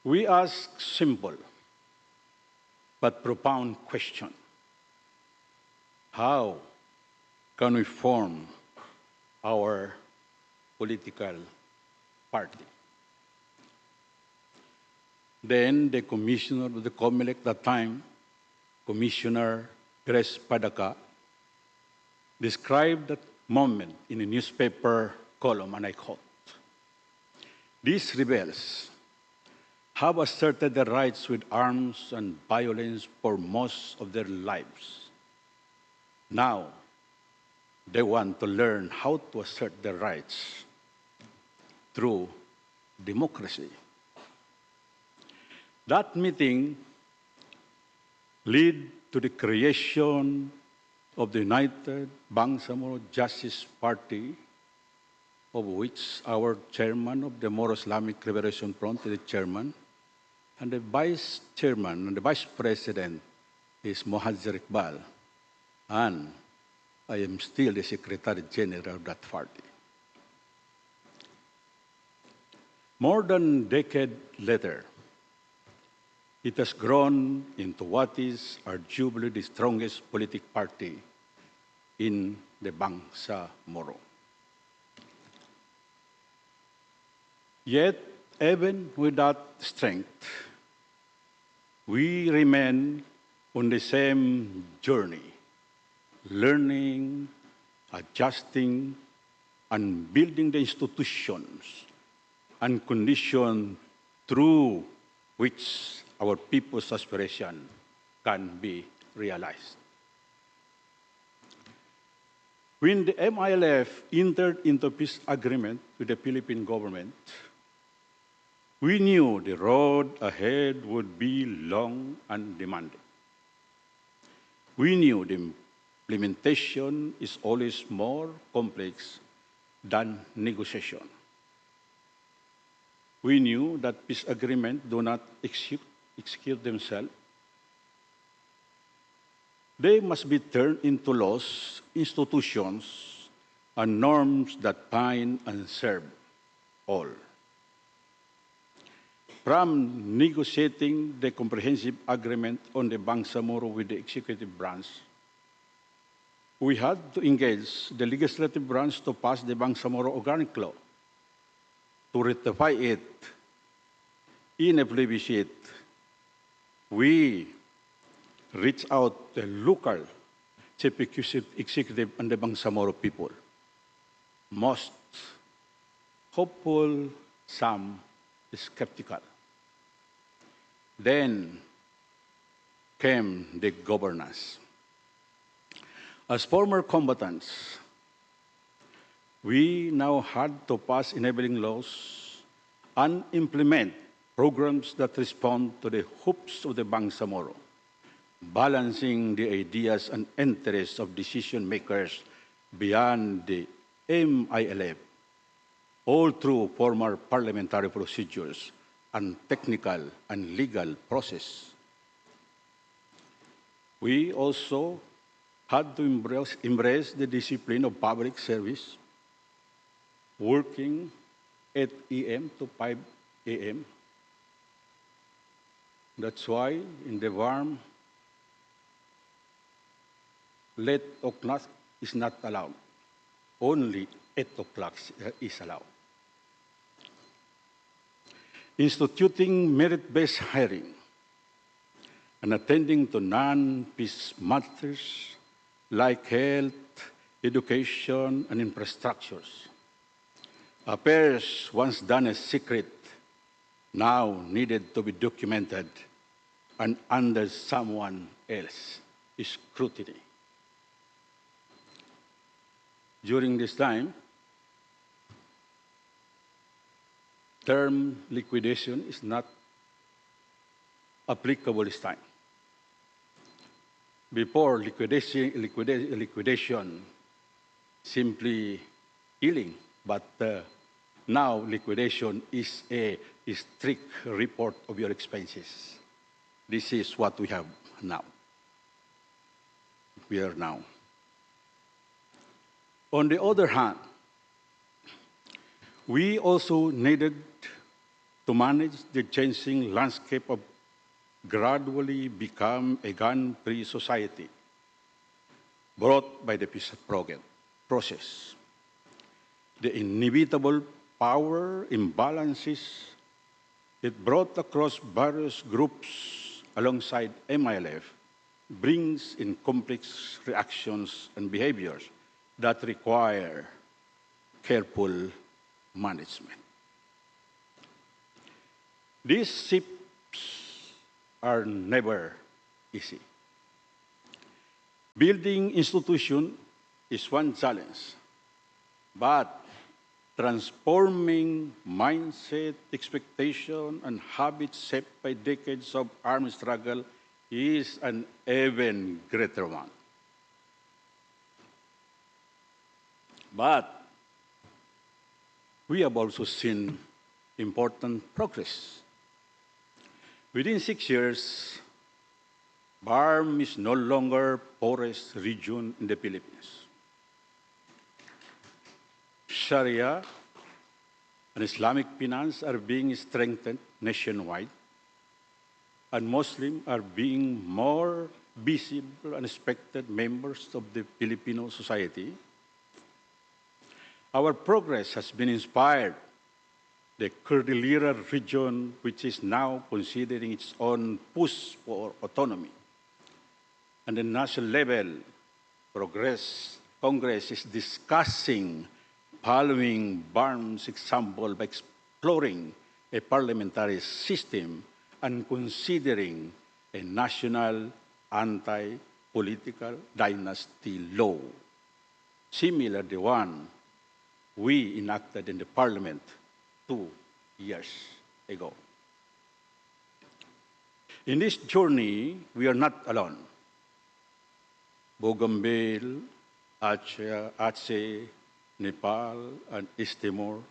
We ask simple but profound question. How can we form our political party? Then the commissioner of the COMELEC at that time, Commissioner 𝗜𝗚𝗏, described that moment in a newspaper column, and I quote, "These rebels have asserted their rights with arms and violence for most of their lives. Now, they want to learn how to assert their rights through democracy." That meeting led to the creation of the United Bangsamoro Justice Party, of which our chairman of the Moro Islamic Liberation Front is the chairman, and the vice chairman and the vice president is Muhajir Iqbal, and I am still the Secretary General of that party. More than a decade later, it has grown into what is arguably the strongest political party in the Bangsamoro. Yet, even with that strength, we remain on the same journey, learning, adjusting, and building the institutions and conditions through which our people's aspiration can be realized. When the MILF entered into peace agreement with the Philippine government, we knew the road ahead would be long and demanding. We knew the implementation is always more complex than negotiation. We knew that peace agreements do not execute themselves. They must be turned into laws, institutions, and norms that bind and serve all. From negotiating the comprehensive agreement on the Bangsamoro with the executive branch, we had to engage the legislative branch to pass the Bangsamoro Organic Law, to ratify it in a plebiscite. We reached out to the local chief executive and the Bangsamoro people. Most hopeful, some skeptical. Then came the governance. As former combatants, we now had to pass enabling laws and implement programs that respond to the hopes of the Bangsamoro, balancing the ideas and interests of decision makers beyond the MILF, all through formal parliamentary procedures and technical and legal process. We also had to embrace the discipline of public service, working 8 a.m. to 5 a.m. That's why in the warm, late o'clock is not allowed. Only 8 o'clock is allowed. Instituting merit-based hiring and attending to non-peace matters like health, education, and infrastructures. Affairs once done as secret now needed to be documented and under someone else's scrutiny. During this time, term liquidation is not applicable this time. Before liquidation simply killing, but now liquidation is a strict report of your expenses. This is what we have now. We are now. On the other hand, we also needed to manage the changing landscape of gradually become a gun-free society brought by the peace process. The inevitable power imbalances it brought across various groups alongside MILF brings in complex reactions and behaviors that require careful management. These shifts are never easy. Building institution is one challenge, but transforming mindset, expectation, and habits shaped by decades of armed struggle is an even greater one. But we have also seen important progress. Within 6 years, BARM is no longer poorest region in the Philippines. Sharia and Islamic finance are being strengthened nationwide, and Muslims are being more visible and respected members of the Filipino society. Our progress has been inspired the Cordillera region, which is now considering its own push for autonomy. And the national level, Congress is discussing following BARM's example by exploring a parliamentary system and considering a national anti-political dynasty law, similar to the one we enacted in the parliament 2 years ago. In this journey, we are not alone. Bougainville, Aceh, Nepal, and East Timor,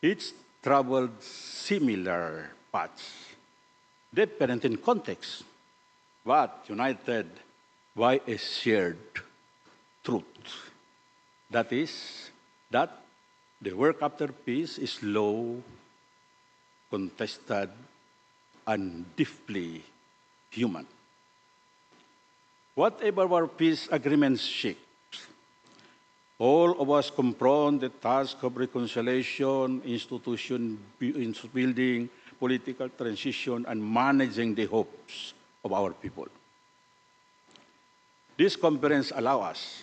each traveled similar paths, different in context, but united by a shared truth. That is, that the work after peace is slow, contested, and deeply human. Whatever our peace agreements shapes, all of us confront the task of reconciliation, institution building, political transition, and managing the hopes of our people. This conference allows us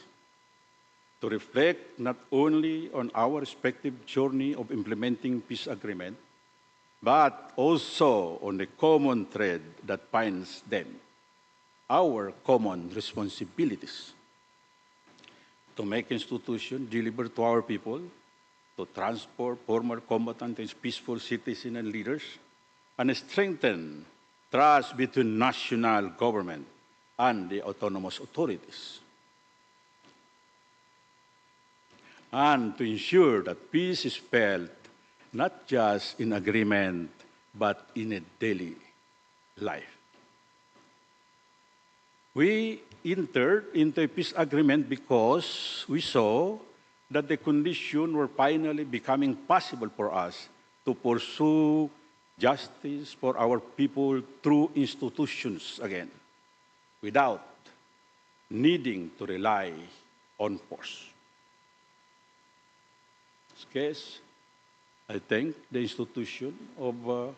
to reflect not only on our respective journey of implementing peace agreement, but also on the common thread that binds them, our common responsibilities to make institutions deliver to our people, to transport former combatants as peaceful citizens and leaders, and strengthen trust between national government and the autonomous authorities, and to ensure that peace is felt not just in agreement, but in a daily life. We entered into a peace agreement because we saw that the conditions were finally becoming possible for us to pursue justice for our people through institutions again, without needing to rely on force. In this case, I thank the institution of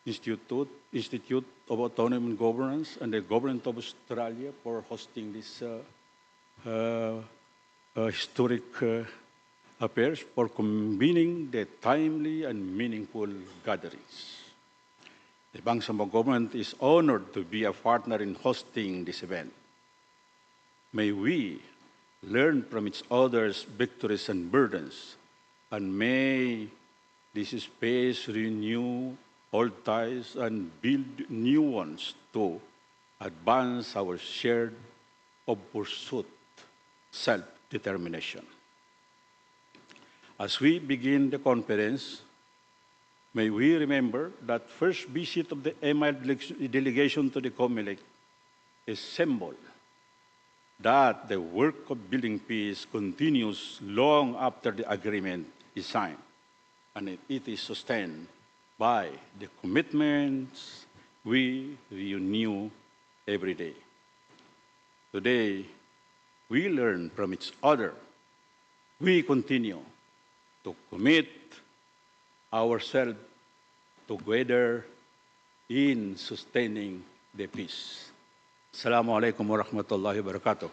Institute of Autonomy and Governance and the Government of Australia for hosting this historic affairs, for convening the timely and meaningful gatherings. The Bangsamoro government is honored to be a partner in hosting this event. May we learn from each other's victories and burdens, and may this space renew old ties and build new ones to advance our shared of pursuit, self-determination. As we begin the conference, may we remember that first visit of the MIL delegation to the COMELEC is symbol that the work of building peace continues long after the agreement is signed, and it is sustained by the commitments we renew every day. Today, we learn from each other. We continue to commit ourselves together in sustaining the peace. Assalamualaikum warahmatullahi wabarakatuh.